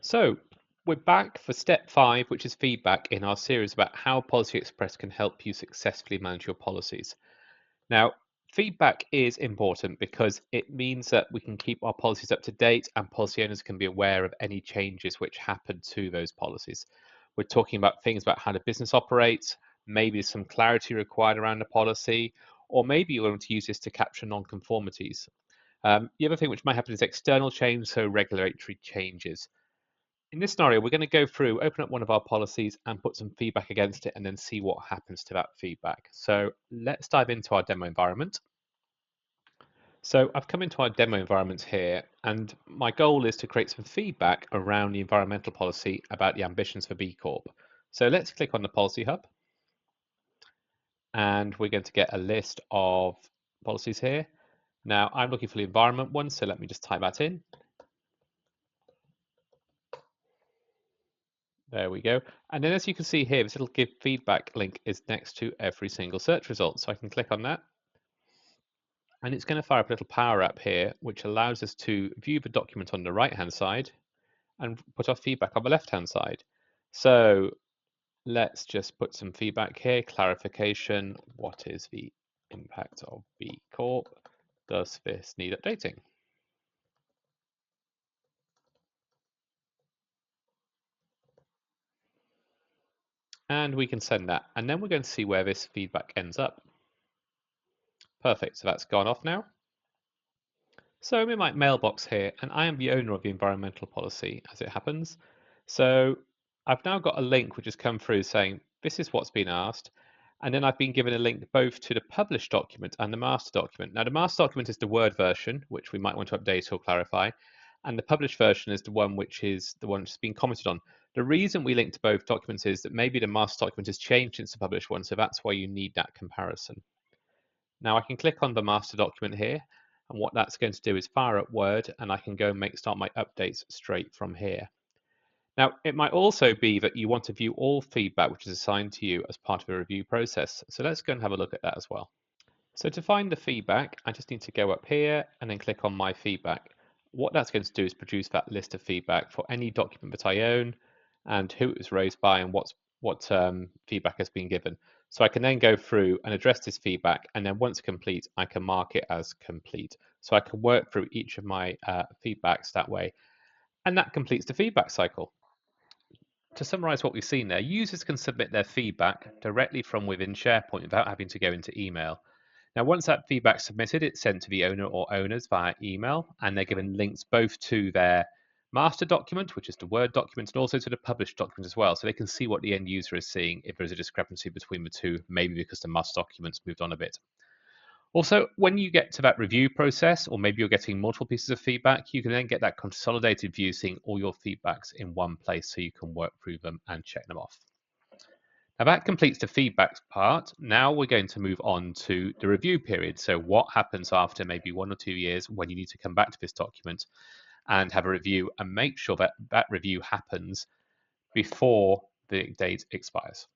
So we're back for step 5, which is feedback in our series about how Policy Express can help you successfully manage your policies. Now, feedback is important because it means that we can keep our policies up to date and policy owners can be aware of any changes which happen to those policies. We're talking about things about how the business operates, maybe some clarity required around the policy, or maybe you're going to use this to capture non-conformities. The other thing which might happen is external change, so regulatory changes. In this scenario, we're going to go through, open up one of our policies and put some feedback against it and then see what happens to that feedback. So let's dive into our demo environment. So I've come into our demo environment here, and my goal is to create some feedback around the environmental policy about the ambitions for B Corp. So let's click on the Policy Hub, and we're going to get a list of policies here. Now I'm looking for the environment one, so let me just type that in. There we go. And then as you can see here, this little give feedback link is next to every single search result. So I can click on that. And it's going to fire up a little power up here, which allows us to view the document on the right-hand side and put our feedback on the left-hand side. So let's just put some feedback here. Clarification. What is the impact of B Corp? Does this need updating? And we can send that. And then we're going to see where this feedback ends up. Perfect. So that's gone off now. So I'm in my mailbox here, and I am the owner of the environmental policy as it happens. So I've now got a link which has come through saying this is what's been asked. And then I've been given a link both to the published document and the master document. Now, the master document is the Word version, which we might want to update or clarify. And the published version is the one which is the one that's been commented on. The reason we link to both documents is that maybe the master document has changed since the published one. So that's why you need that comparison. Now I can click on the master document here, and what that's going to do is fire up Word, and I can go and start my updates straight from here. Now, it might also be that you want to view all feedback which is assigned to you as part of a review process. So let's go and have a look at that as well. So to find the feedback, I just need to go up here and then click on My Feedback. What that's going to do is produce that list of feedback for any document that I own and who it was raised by and what feedback has been given. So I can then go through and address this feedback, and then once complete, I can mark it as complete. So I can work through each of my feedbacks that way. And that completes the feedback cycle. To summarize what we've seen there, users can submit their feedback directly from within SharePoint without having to go into email. Now, once that feedback's submitted, it's sent to the owner or owners via email, and they're given links both to their master document, which is the Word document, and also to the published document as well, so they can see what the end user is seeing if there's a discrepancy between the two, maybe because the master document's moved on a bit. Also, when you get to that review process, or maybe you're getting multiple pieces of feedback, you can then get that consolidated view, seeing all your feedbacks in one place so you can work through them and check them off. Now that completes the feedback part. Now we're going to move on to the review period. So what happens after maybe 1 or 2 years when you need to come back to this document and have a review and make sure that that review happens before the date expires.